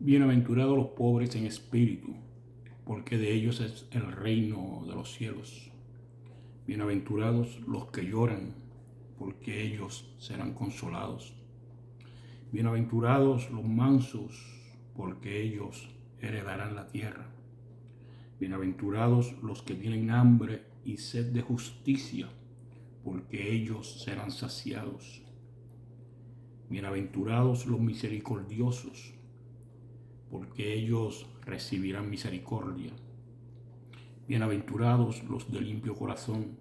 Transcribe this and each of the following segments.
Bienaventurados los pobres en espíritu, porque de ellos es el reino de los cielos. Bienaventurados los que lloran, porque ellos serán consolados. Bienaventurados los mansos, porque ellos heredarán la tierra. Bienaventurados los que tienen hambre y sed de justicia, porque ellos serán saciados. Bienaventurados los misericordiosos, porque ellos recibirán misericordia. Bienaventurados los de limpio corazón,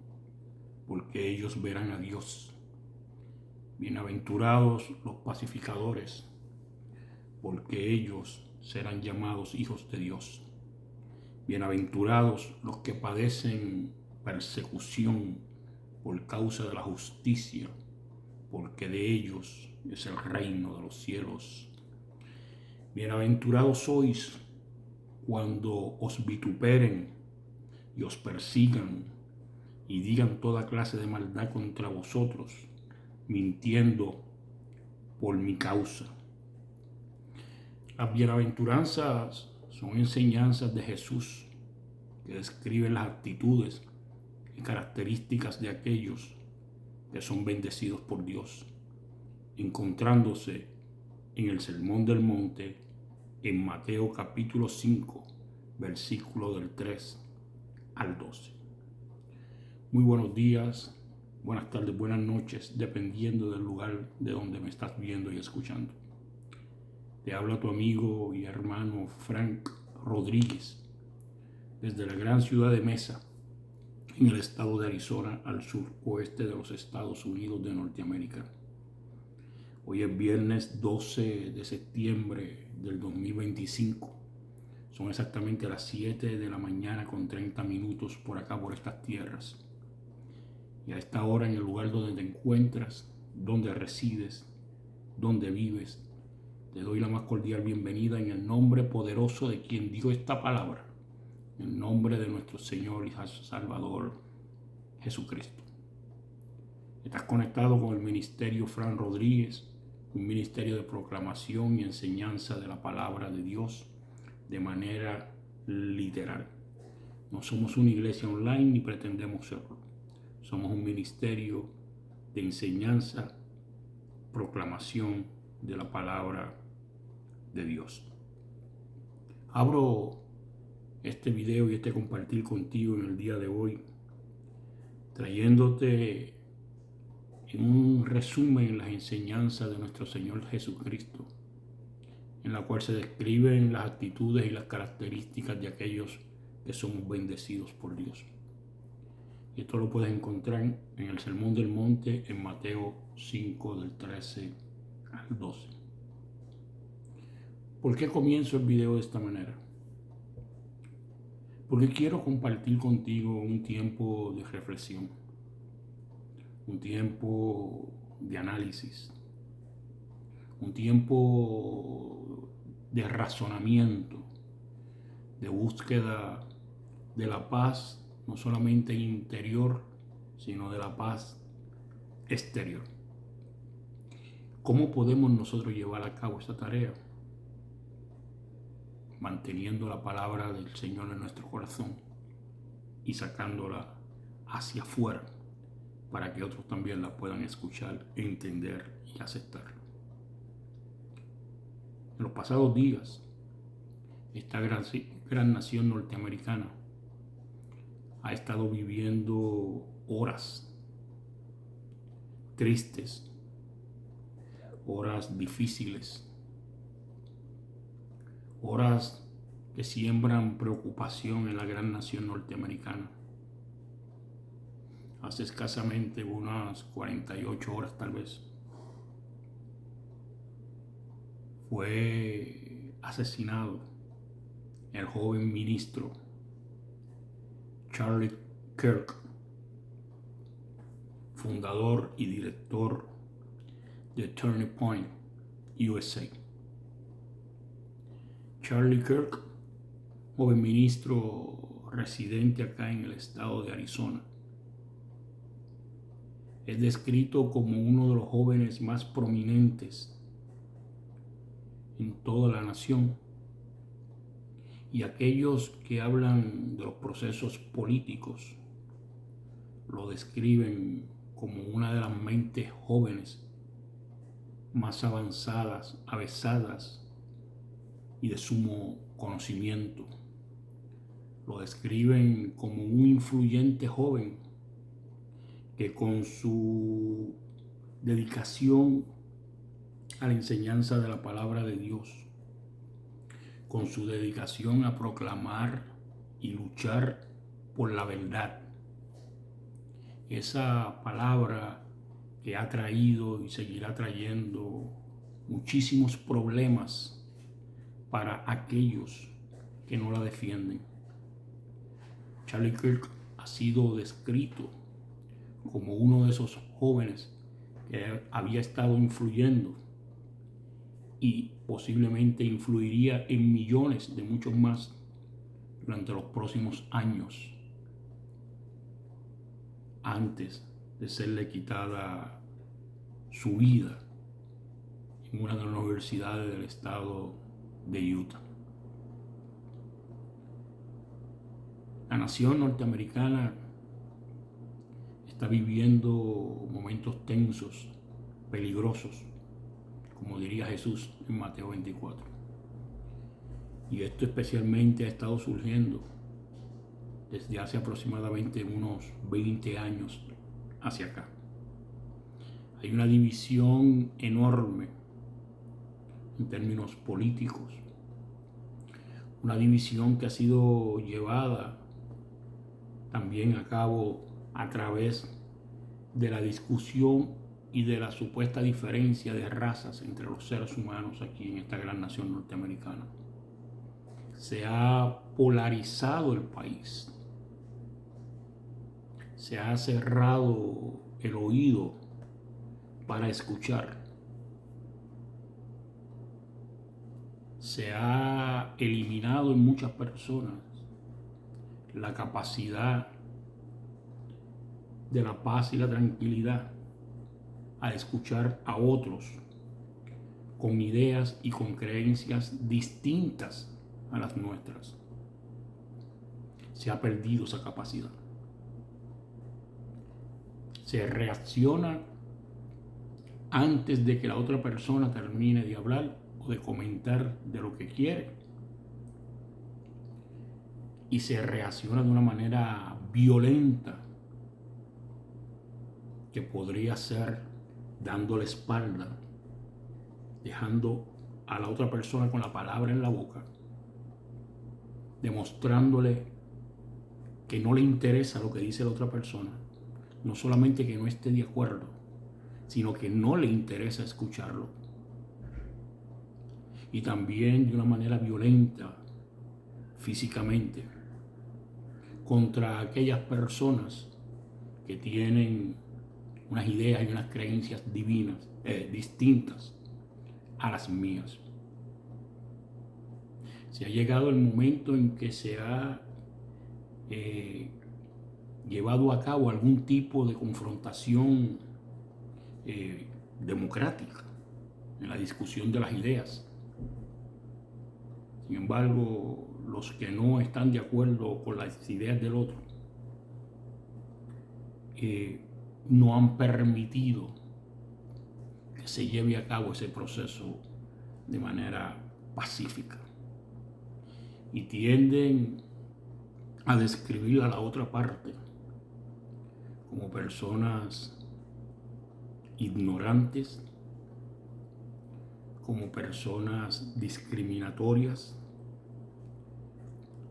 porque ellos verán a Dios. Bienaventurados los pacificadores, porque ellos serán llamados hijos de Dios. Bienaventurados los que padecen persecución por causa de la justicia, porque de ellos es el reino de los cielos. Bienaventurados sois cuando os vituperen y os persigan y digan toda clase de maldad contra vosotros, mintiendo por mi causa. Las bienaventuranzas son enseñanzas de Jesús que describen las actitudes y características de aquellos que son bendecidos por Dios, encontrándose en el Sermón del Monte en Mateo capítulo 5, versículo del 3 al 12. Muy buenos días, buenas tardes, buenas noches, dependiendo del lugar de donde me estás viendo y escuchando. Te habla tu amigo y hermano Frank Rodríguez, desde la gran ciudad de Mesa, en el estado de Arizona, al suroeste de los Estados Unidos de Norteamérica. Hoy es viernes 12 de septiembre del 2025. Son exactamente las 7 de la mañana con 30 minutos por acá, por estas tierras. Y a esta hora, en el lugar donde te encuentras, donde resides, donde vives, te doy la más cordial bienvenida en el nombre poderoso de quien dio esta palabra, en el nombre de nuestro Señor y Salvador Jesucristo. Estás conectado con el Ministerio Frank Rodríguez, un ministerio de proclamación y enseñanza de la palabra de Dios de manera literal. No somos una iglesia online ni pretendemos serlo. Somos un ministerio de enseñanza, proclamación de la palabra de Dios. Abro este video y este compartir contigo en el día de hoy, trayéndote en un resumen las enseñanzas de nuestro Señor Jesucristo, en la cual se describen las actitudes y las características de aquellos que somos bendecidos por Dios. Y esto lo puedes encontrar en el Sermón del Monte en Mateo 5 del 13 al 12. ¿Por qué comienzo el video de esta manera? Porque quiero compartir contigo un tiempo de reflexión, un tiempo de análisis, un tiempo de razonamiento, de búsqueda de la paz, no solamente interior, sino de la paz exterior. ¿Cómo podemos nosotros llevar a cabo esta tarea? Manteniendo la palabra del Señor en nuestro corazón y sacándola hacia afuera para que otros también la puedan escuchar, entender y aceptar. En los pasados días, esta gran nación norteamericana ha estado viviendo horas tristes, horas difíciles, horas que siembran preocupación en la gran nación norteamericana. Hace escasamente unas 48 horas tal vez, fue asesinado el joven ministro Charlie Kirk, fundador y director de Turning Point USA. Charlie Kirk, joven ministro residente acá en el estado de Arizona, es descrito como uno de los jóvenes más prominentes en toda la nación Y aquellos que hablan de los procesos políticos lo describen como una de las mentes jóvenes más avanzadas, avesadas y de sumo conocimiento. Lo describen como un influyente joven que con su dedicación a la enseñanza de la palabra de Dios, con su dedicación a proclamar y luchar por la verdad, esa palabra que ha traído y seguirá trayendo muchísimos problemas para aquellos que no la defienden. Charlie Kirk ha sido descrito como uno de esos jóvenes que había estado influyendo y posiblemente influiría en millones de muchos más durante los próximos años, antes de serle quitada su vida en una de las universidades del estado de Utah. La nación norteamericana está viviendo momentos tensos, peligrosos, como diría Jesús en Mateo 24. Y esto especialmente ha estado surgiendo desde hace aproximadamente unos 20 años hacia acá. Hay una división enorme en términos políticos, una división que ha sido llevada también a cabo a través de la discusión y de la supuesta diferencia de razas entre los seres humanos aquí en esta gran nación norteamericana. Se ha polarizado el país, se ha cerrado el oído para escuchar, se ha eliminado en muchas personas la capacidad de la paz y la tranquilidad a escuchar a otros con ideas y con creencias distintas a las nuestras. Se ha perdido esa capacidad. Se reacciona antes de que la otra persona termine de hablar o de comentar de lo que quiere. Y se reacciona de una manera violenta, que podría ser dando la espalda, dejando a la otra persona con la palabra en la boca, demostrándole que no le interesa lo que dice la otra persona. No solamente que no esté de acuerdo, sino que no le interesa escucharlo. Y también de una manera violenta, físicamente, contra aquellas personas que tienen unas ideas y unas creencias divinas, distintas a las mías. Se ha llegado el momento en que se ha llevado a cabo algún tipo de confrontación democrática en la discusión de las ideas. Sin embargo, los que no están de acuerdo con las ideas del otro no han permitido que se lleve a cabo ese proceso de manera pacífica y tienden a describir a la otra parte como personas ignorantes, como personas discriminatorias,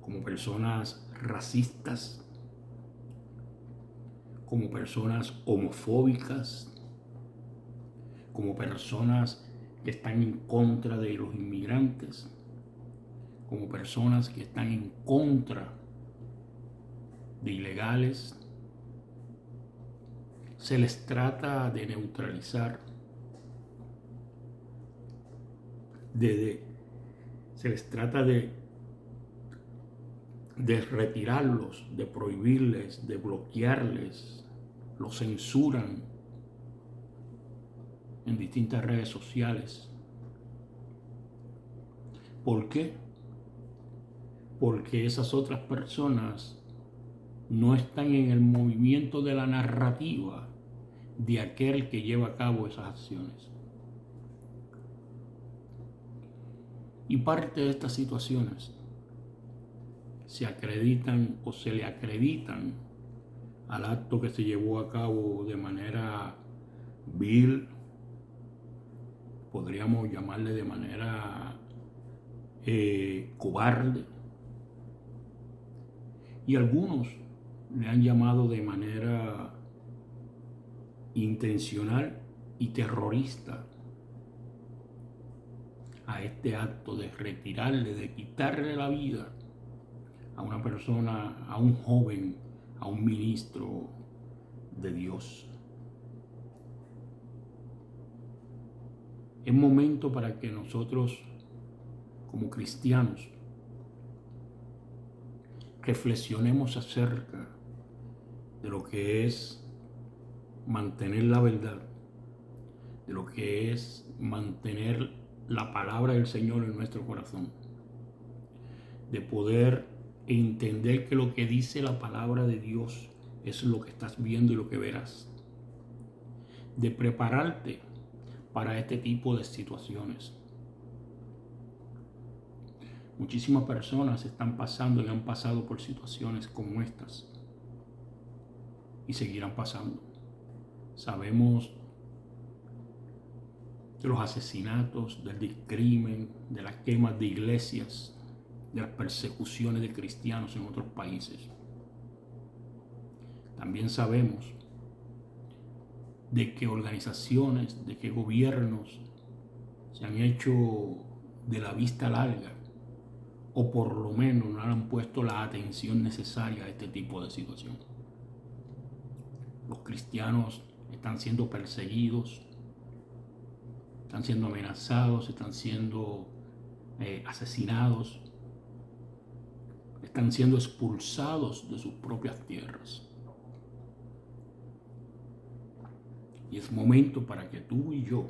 como personas racistas, como personas homofóbicas, como personas que están en contra de los inmigrantes, como personas que están en contra de ilegales. Se les trata de neutralizar, se les trata de retirarlos, de prohibirles, de bloquearles, los censuran en distintas redes sociales. ¿Por qué? porque esas otras personas no están en el movimiento de la narrativa de aquel que lleva a cabo esas acciones. Y parte de estas situaciones se acreditan o se le acreditan al acto que se llevó a cabo de manera vil, podríamos llamarle de manera cobarde, y algunos le han llamado de manera intencional y terrorista a este acto de retirarle, de quitarle la vida a una persona, a un joven, a un ministro de Dios. Es momento para que nosotros, como cristianos, reflexionemos acerca de lo que es mantener la verdad, de lo que es mantener la palabra del Señor en nuestro corazón, de poder entender que lo que dice la palabra de Dios es lo que estás viendo y lo que verás, de prepararte para este tipo de situaciones. Muchísimas personas están pasando y han pasado por situaciones como estas y seguirán pasando. Sabemos de los asesinatos, del crimen, de las quemas de iglesias, de las persecuciones de cristianos en otros países. También sabemos de que organizaciones, de que gobiernos se han hecho de la vista larga, o por lo menos no han puesto la atención necesaria a este tipo de situación. Los cristianos están siendo perseguidos, están siendo amenazados, están siendo asesinados, están siendo expulsados de sus propias tierras. Y es momento para que tú y yo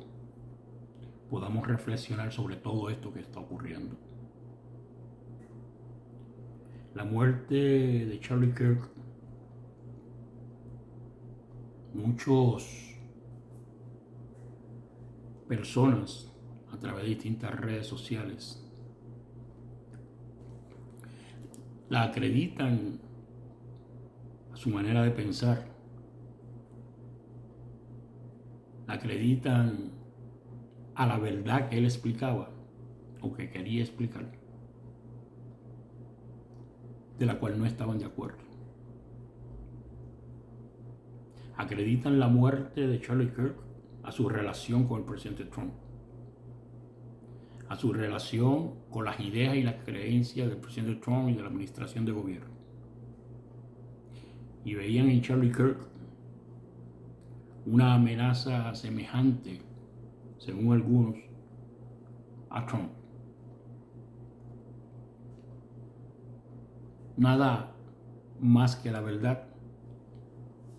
podamos reflexionar sobre todo esto que está ocurriendo. La muerte de Charlie Kirk, muchas personas a través de distintas redes sociales la acreditan a su manera de pensar, la acreditan a la verdad que él explicaba o que quería explicar, de la cual no estaban de acuerdo. Acreditan la muerte de Charlie Kirk a su relación con el presidente Trump, a su relación con las ideas y las creencias del presidente Trump y de la administración de gobierno. Y veían en Charlie Kirk una amenaza semejante, según algunos, a Trump. Nada más que la verdad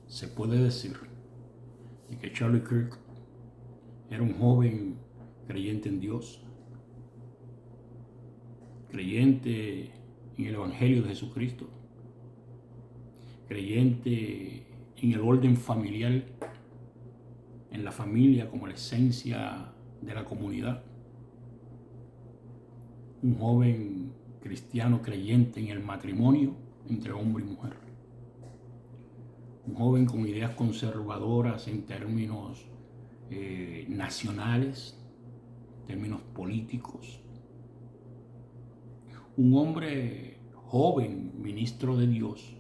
se puede decir de que Charlie Kirk era un joven creyente en Dios, creyente en el Evangelio de Jesucristo, creyente en el orden familiar, en la familia como la esencia de la comunidad, un joven cristiano creyente en el matrimonio entre hombre y mujer, un joven con ideas conservadoras en términos nacionales, términos políticos, un hombre joven, ministro de Dios,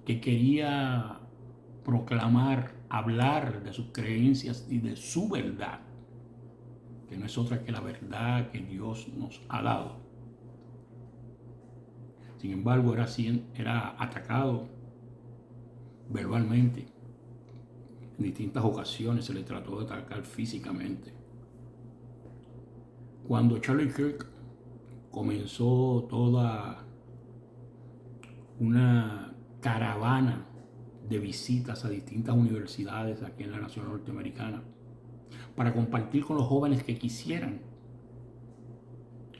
que quería proclamar, hablar de sus creencias y de su verdad, que no es otra que la verdad que Dios nos ha dado. Sin embargo, era atacado verbalmente. En distintas ocasiones se le trató de atacar físicamente. Cuando Charlie Kirk comenzó toda una caravana de visitas a distintas universidades aquí en la nación norteamericana para compartir con los jóvenes que quisieran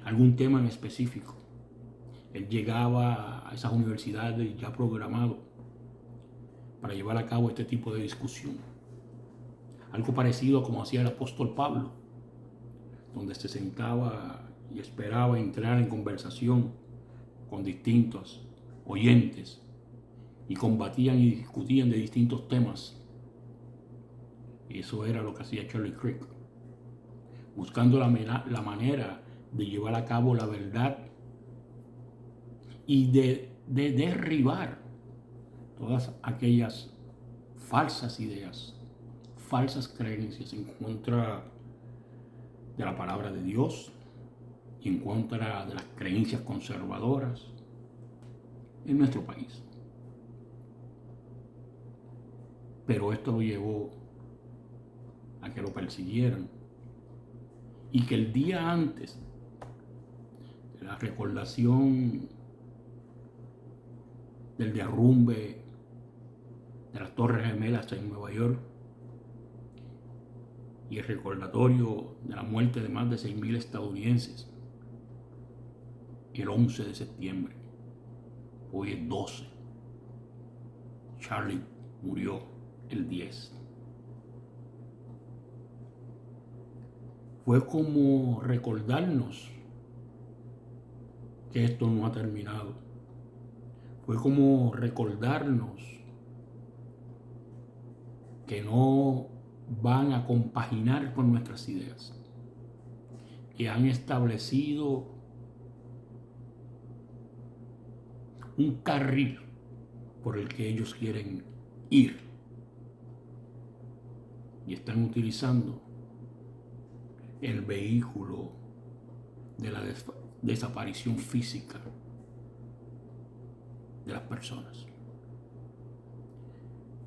algún tema en específico, Él llegaba a esas universidades ya programado para llevar a cabo este tipo de discusión. Algo parecido a como hacía el apóstol Pablo, donde se sentaba y esperaba entrar en conversación con distintos oyentes y combatían y discutían de distintos temas. Y eso era lo que hacía Charlie Kirk, buscando la manera de llevar a cabo la verdad y de derribar todas aquellas falsas ideas, falsas creencias en contra de la palabra de Dios y en contra de las creencias conservadoras en nuestro país. Pero esto lo llevó a que lo persiguieran y que el día antes de la recordación del derrumbe de las Torres Gemelas en Nueva York y el recordatorio de la muerte de más de 6.000 estadounidenses el 11 de septiembre. Hoy es 12. Charlie murió el 10. Fue como recordarnos que esto no ha terminado. Fue como recordarnos que no van a compaginar con nuestras ideas, que han establecido un carril por el que ellos quieren ir y están utilizando el vehículo de la desaparición física de las personas.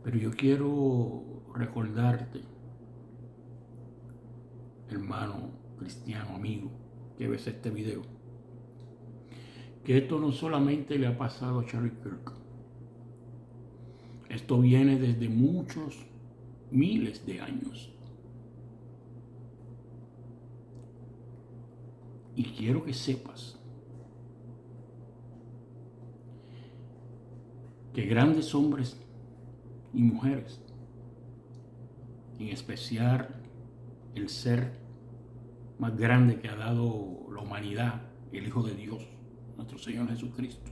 Pero yo quiero recordarte, hermano cristiano, amigo, que ves este video, que esto no solamente le ha pasado a Charlie Kirk. Esto viene desde muchos miles de años. Y quiero que sepas que grandes hombres y mujeres, en especial el ser más grande que ha dado la humanidad, el Hijo de Dios, nuestro Señor Jesucristo,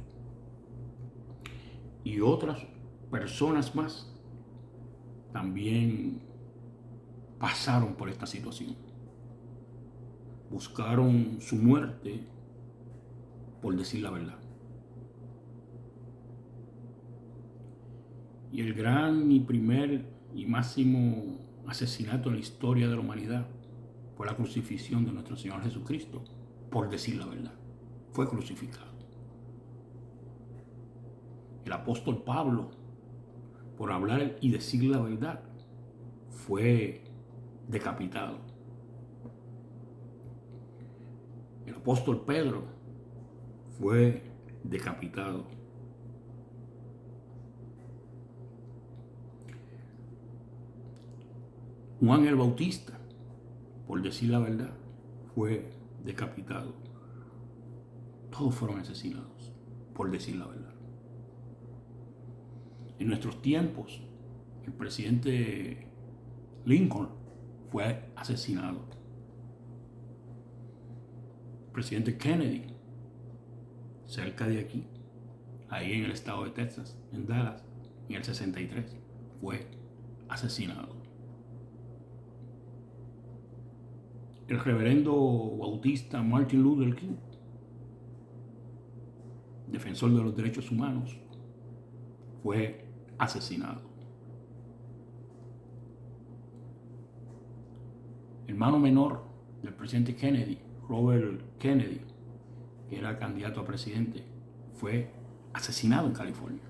y otras personas más, también pasaron por esta situación. Buscaron su muerte por decir la verdad. Y el gran y primer y máximo asesinato en la historia de la humanidad fue la crucifixión de nuestro Señor Jesucristo por decir la verdad. Fue crucificado. El apóstol Pablo, por hablar y decir la verdad, fue decapitado. El apóstol Pedro fue decapitado. Juan el Bautista, por decir la verdad, fue decapitado. Todos fueron asesinados por decir la verdad. En nuestros tiempos, el presidente Lincoln fue asesinado. El presidente Kennedy, cerca de aquí, ahí en el estado de Texas, en Dallas, en el 63, fue asesinado. El reverendo bautista Martin Luther King, defensor de los derechos humanos, fue asesinado. El hermano menor del presidente Kennedy, Robert Kennedy, que era candidato a presidente, fue asesinado en California.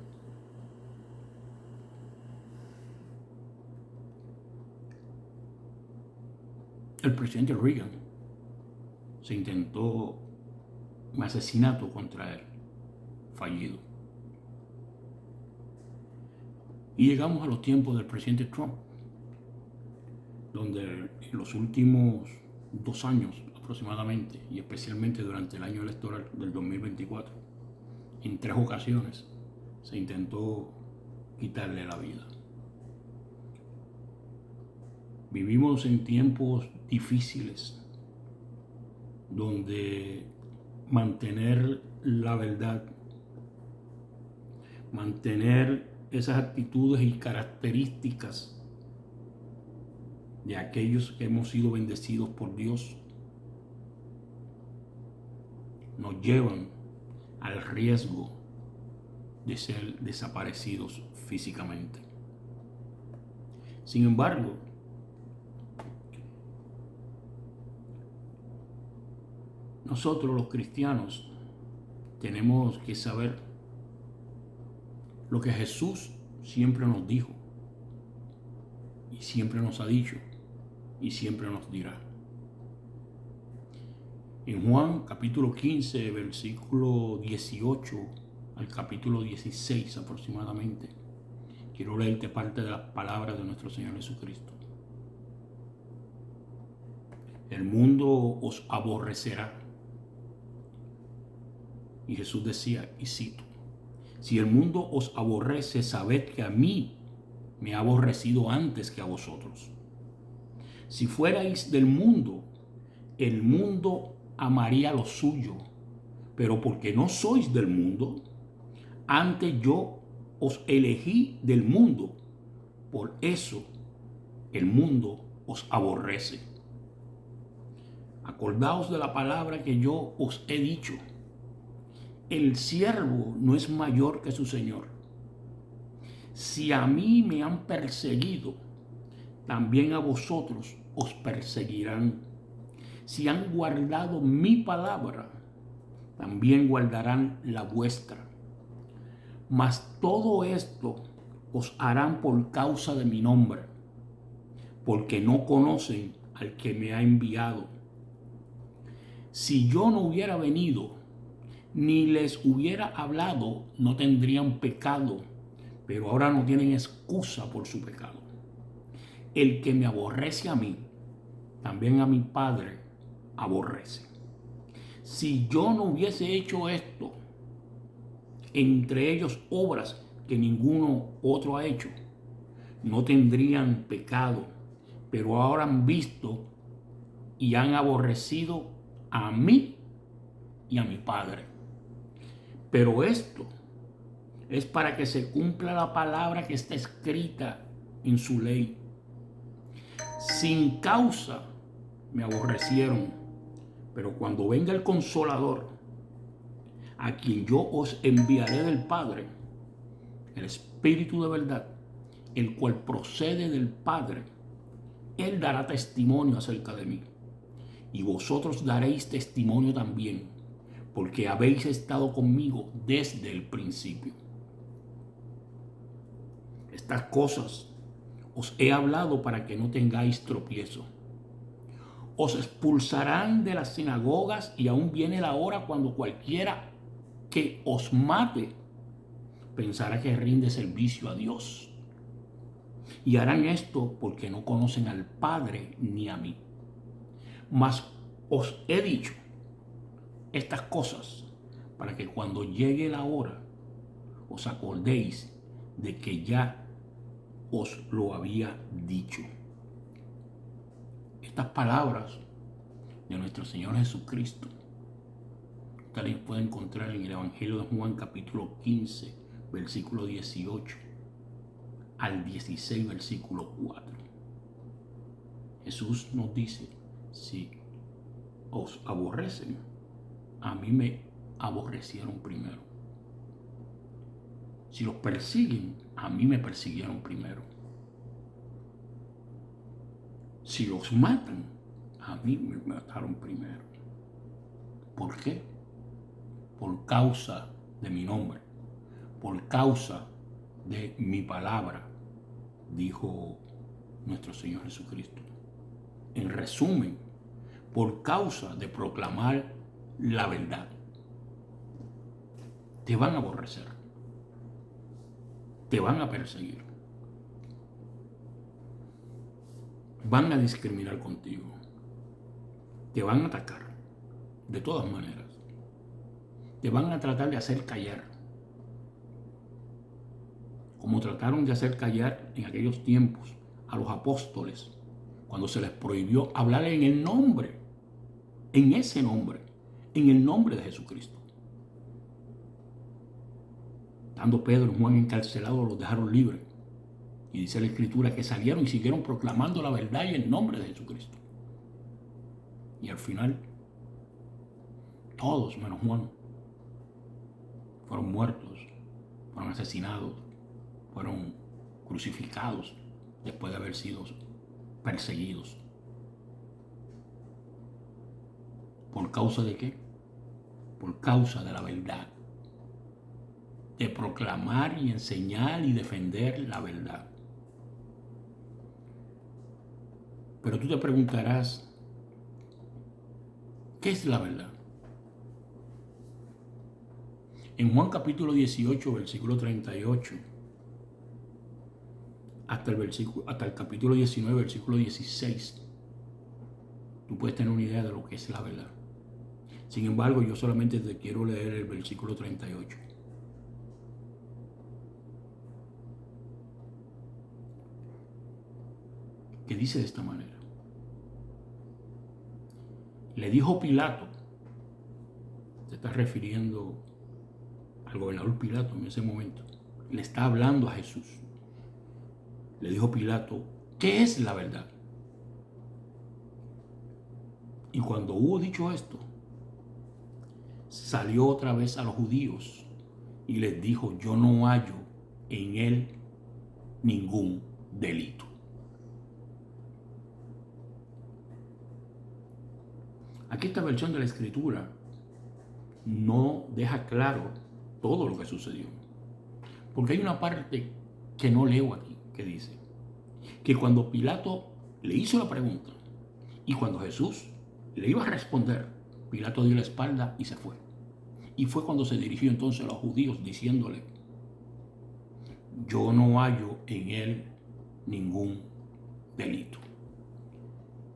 El presidente Reagan se intentó un asesinato contra él, fallido. Y llegamos a los tiempos del presidente Trump, donde en los últimos 2 años aproximadamente, y especialmente durante el año electoral del 2024, en 3 ocasiones se intentó quitarle la vida. Vivimos en tiempos difíciles donde mantener la verdad, mantener esas actitudes y características de aquellos que hemos sido bendecidos por Dios nos llevan al riesgo de ser desaparecidos físicamente. Sin embargo, nosotros los cristianos tenemos que saber lo que Jesús siempre nos dijo y siempre nos ha dicho y siempre nos dirá. En Juan capítulo 15, versículo 18 al capítulo 16 aproximadamente, quiero leerte parte de las palabras de nuestro Señor Jesucristo. El mundo os aborrecerá. Y Jesús decía, y cito, si el mundo os aborrece, sabed que a mí me ha aborrecido antes que a vosotros. Si fuerais del mundo, el mundo amaría lo suyo, pero porque no sois del mundo, antes yo os elegí del mundo, por eso el mundo os aborrece. Acordaos de la palabra que yo os he dicho. El siervo no es mayor que su señor. Si a mí me han perseguido, también a vosotros os perseguirán. Si han guardado mi palabra, también guardarán la vuestra. Mas todo esto os harán por causa de mi nombre, porque no conocen al que me ha enviado. Si yo no hubiera venido, ni les hubiera hablado, no tendrían pecado, pero ahora no tienen excusa por su pecado. El que me aborrece a mí, también a mi Padre aborrece. Si yo no hubiese hecho esto, entre ellos obras que ninguno otro ha hecho, no tendrían pecado, pero ahora han visto y han aborrecido a mí y a mi Padre. Pero esto es para que se cumpla la palabra que está escrita en su ley. Sin causa me aborrecieron, pero cuando venga el Consolador, a quien yo os enviaré del Padre, el Espíritu de verdad, el cual procede del Padre, Él dará testimonio acerca de mí. Y vosotros daréis testimonio también, porque habéis estado conmigo desde el principio. Estas cosas os he hablado para que no tengáis tropiezo. Os expulsarán de las sinagogas y aún viene la hora cuando cualquiera que os mate pensará que rinde servicio a Dios. Y harán esto porque no conocen al Padre ni a mí. Mas os he dicho estas cosas para que cuando llegue la hora os acordéis de que ya os lo había dicho. Estas palabras de nuestro Señor Jesucristo ustedes pueden encontrar en el Evangelio de Juan capítulo 15 versículo 18 al 16 versículo 4. Jesús nos dice, si os aborrecen, a mí me aborrecieron primero. Si los persiguen, a mí me persiguieron primero. Si los matan, a mí me mataron primero. ¿Por qué? Por causa de mi nombre, por causa de mi palabra, dijo nuestro Señor Jesucristo. En resumen, por causa de proclamar la verdad. Te van a aborrecer, te van a perseguir, van a discriminar contigo, te van a atacar de todas maneras, te van a tratar de hacer callar, como trataron de hacer callar en aquellos tiempos a los apóstoles, cuando se les prohibió hablar en el nombre, en ese nombre, en el nombre de Jesucristo. Estando Pedro y Juan encarcelados, los dejaron libres. Y dice la Escritura que salieron y siguieron proclamando la verdad y el nombre de Jesucristo. Y al final, todos menos Juan fueron muertos, fueron asesinados, fueron crucificados después de haber sido perseguidos. ¿Por causa de qué? Por causa de la verdad. De proclamar y enseñar y defender la verdad. Pero tú te preguntarás, ¿qué es la verdad? En Juan capítulo 18, versículo 38, hasta el capítulo 19, versículo 16, tú puedes tener una idea de lo que es la verdad. Sin embargo, yo solamente te quiero leer el versículo 38. Que dice de esta manera. Le dijo Pilato, se está refiriendo al gobernador Pilato en ese momento, le está hablando a Jesús. Le dijo Pilato, ¿qué es la verdad? Y cuando hubo dicho esto, salió otra vez a los judíos y les dijo, yo no hallo en él ningún delito. Aquí esta versión de la Escritura no deja claro todo lo que sucedió. Porque hay una parte que no leo aquí, que dice que cuando Pilato le hizo la pregunta y cuando Jesús le iba a responder, Pilato dio la espalda y se fue. Y fue cuando se dirigió entonces a los judíos diciéndole, yo no hallo en él ningún delito.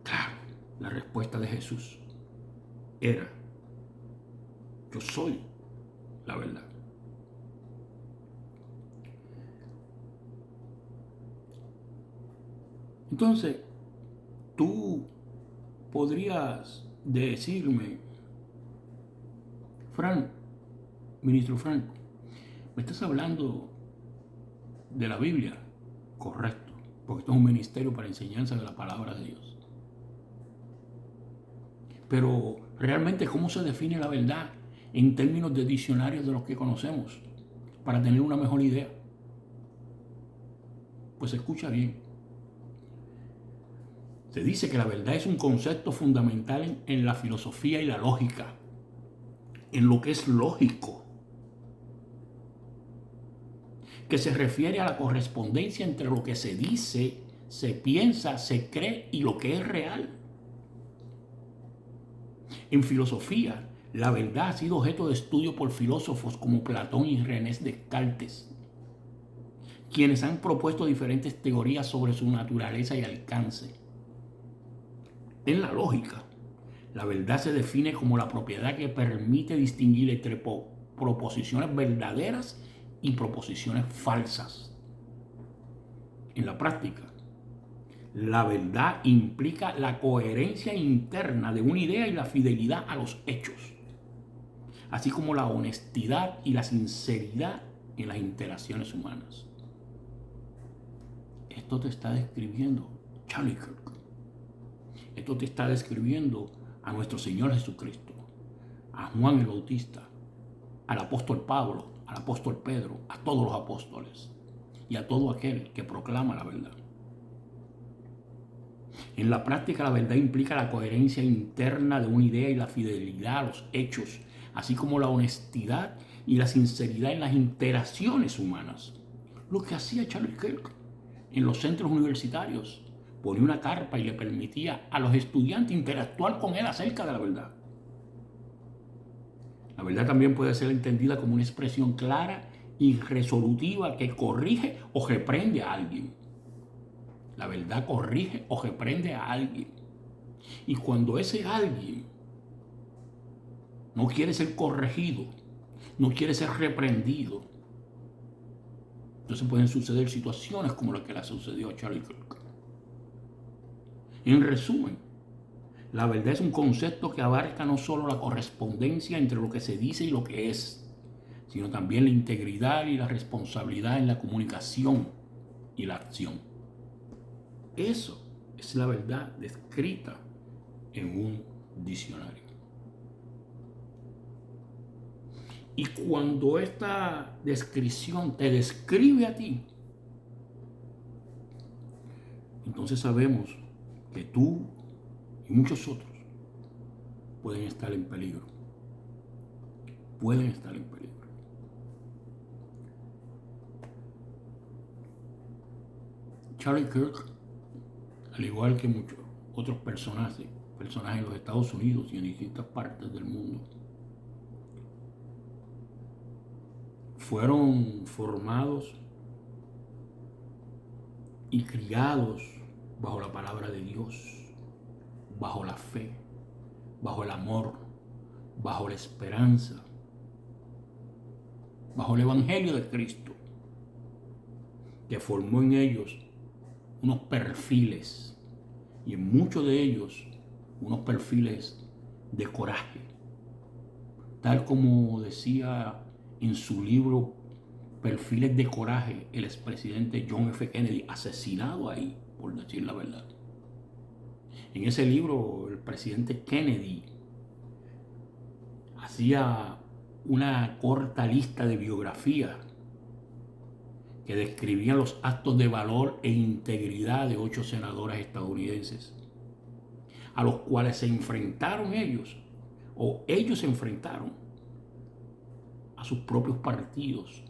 Claro, la respuesta de Jesús era, yo soy la verdad. Entonces, tú podrías decirme, ministro Franco, ¿me estás hablando de la Biblia? Correcto, porque esto es un ministerio para enseñanza de la palabra de Dios. Pero realmente, ¿cómo se define la verdad en términos de diccionarios de los que conocemos? Para tener una mejor idea. Pues escucha bien. Se dice que la verdad es un concepto fundamental en la filosofía y la lógica, en lo que es lógico, que se refiere a la correspondencia entre lo que se dice, se piensa, se cree y lo que es real. En filosofía, la verdad ha sido objeto de estudio por filósofos como Platón y René Descartes, quienes han propuesto diferentes teorías sobre su naturaleza y alcance. En la lógica, la verdad se define como la propiedad que permite distinguir entre proposiciones verdaderas y proposiciones falsas. En la práctica, la verdad implica la coherencia interna de una idea y la fidelidad a los hechos, así como la honestidad y la sinceridad en las interacciones humanas. Esto te está describiendo Charlie Kirk. Esto te está describiendo a nuestro Señor Jesucristo, a Juan el Bautista, al apóstol Pablo, al apóstol Pedro, a todos los apóstoles y a todo aquel que proclama la verdad. En la práctica, la verdad implica la coherencia interna de una idea y la fidelidad a los hechos, así como la honestidad y la sinceridad en las interacciones humanas. Lo que hacía Charles Kirk en los centros universitarios, ponía una carpa y le permitía a los estudiantes interactuar con él acerca de la verdad. La verdad también puede ser entendida como una expresión clara y resolutiva que corrige o reprende a alguien. La verdad corrige o reprende a alguien. Y cuando ese alguien no quiere ser corregido, no quiere ser reprendido, Entonces pueden suceder situaciones como la que le sucedió a Charlie Kirk. En resumen, la verdad es un concepto que abarca no solo la correspondencia entre lo que se dice y lo que es, sino también la integridad y la responsabilidad en la comunicación y la acción. Eso es la verdad descrita en un diccionario. Y cuando esta descripción te describe a ti, entonces sabemos que tú y muchos otros pueden estar en peligro. Pueden estar en peligro. Charlie Kirk, al igual que muchos otros personajes en los Estados Unidos y en distintas partes del mundo, fueron formados y criados bajo la palabra de Dios, bajo la fe, bajo el amor, bajo la esperanza, bajo el Evangelio de Cristo, que formó en ellos unos perfiles, y en muchos de ellos unos perfiles de coraje, tal como decía en su libro Perfiles de Coraje el expresidente John F. Kennedy, asesinado ahí, por decir la verdad. En ese libro el presidente Kennedy hacía una corta lista de biografías que describían los actos de valor e integridad de 8 senadores estadounidenses, a los cuales se enfrentaron ellos, o ellos se enfrentaron a sus propios partidos,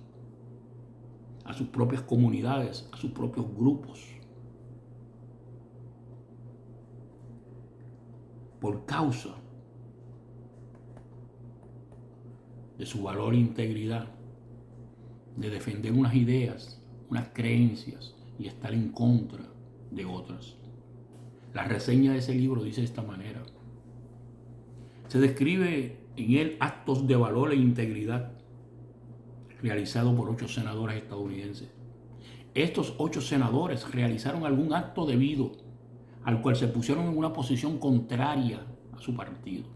a sus propias comunidades, a sus propios grupos, por causa de su valor e integridad, de defender unas ideas, unas creencias y estar en contra de otras. La reseña de ese libro dice de esta manera: se describe en él actos de valor e integridad realizados por 8 senadores estadounidenses. Estos 8 senadores realizaron algún acto debido al cual se pusieron en una posición contraria a su partido,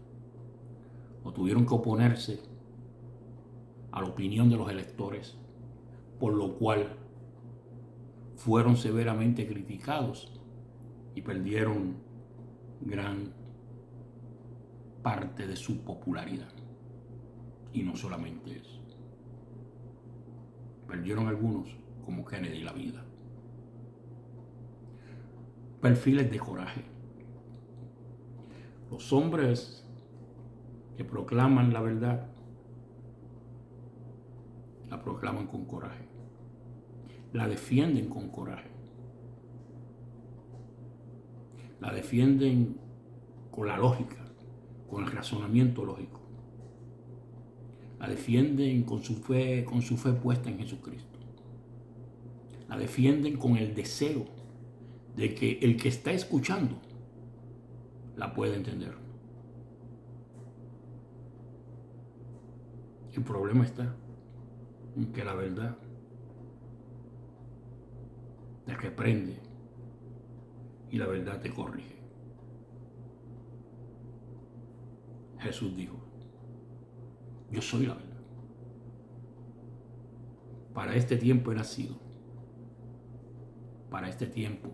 o tuvieron que oponerse a la opinión de los electores, por lo cual fueron severamente criticados y perdieron gran parte de su popularidad. Y no solamente eso, perdieron algunos, como Kennedy, la vida. Perfiles de coraje. Los hombres que proclaman la verdad, la proclaman con coraje, la defienden con coraje, la defienden con la lógica, con el razonamiento lógico, la defienden con su fe puesta en Jesucristo, la defienden con el deseo de que el que está escuchando la pueda entender. El problema está en que la verdad te reprende y la verdad te corrige. Jesús dijo: yo soy la verdad. Para este tiempo he nacido. Para este tiempo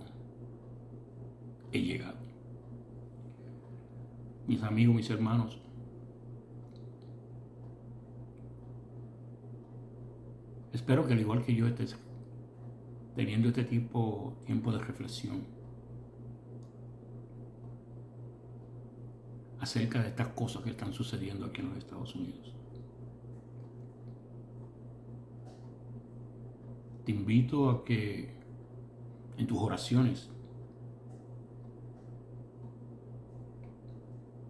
he llegado. Mis amigos, mis hermanos, espero que al igual que yo estés teniendo este tiempo de reflexión acerca de estas cosas que están sucediendo aquí en los Estados Unidos. Te invito a que en tus oraciones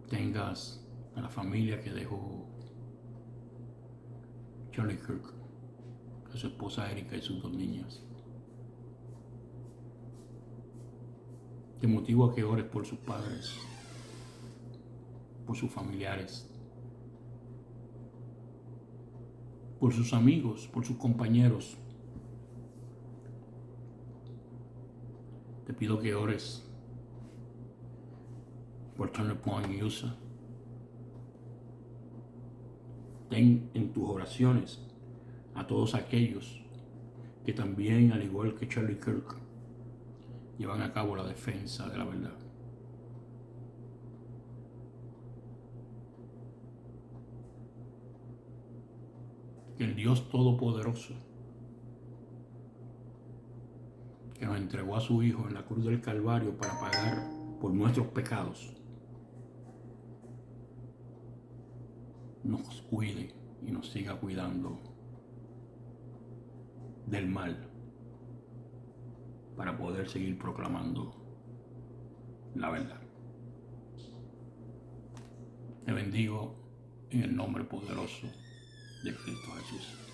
tengas a la familia que dejó Charlie Kirk, a su esposa Erika y sus 2 niñas. Te motivo a que ores por sus padres, por sus familiares, por sus amigos, por sus compañeros, pido que ores por Turning Point USA. Ten en tus oraciones a todos aquellos que también, al igual que Charlie Kirk, llevan a cabo la defensa de la verdad. Que el Dios Todopoderoso, que nos entregó a su Hijo en la cruz del Calvario para pagar por nuestros pecados, nos cuide y nos siga cuidando del mal para poder seguir proclamando la verdad. Te bendigo en el nombre poderoso de Cristo Jesús.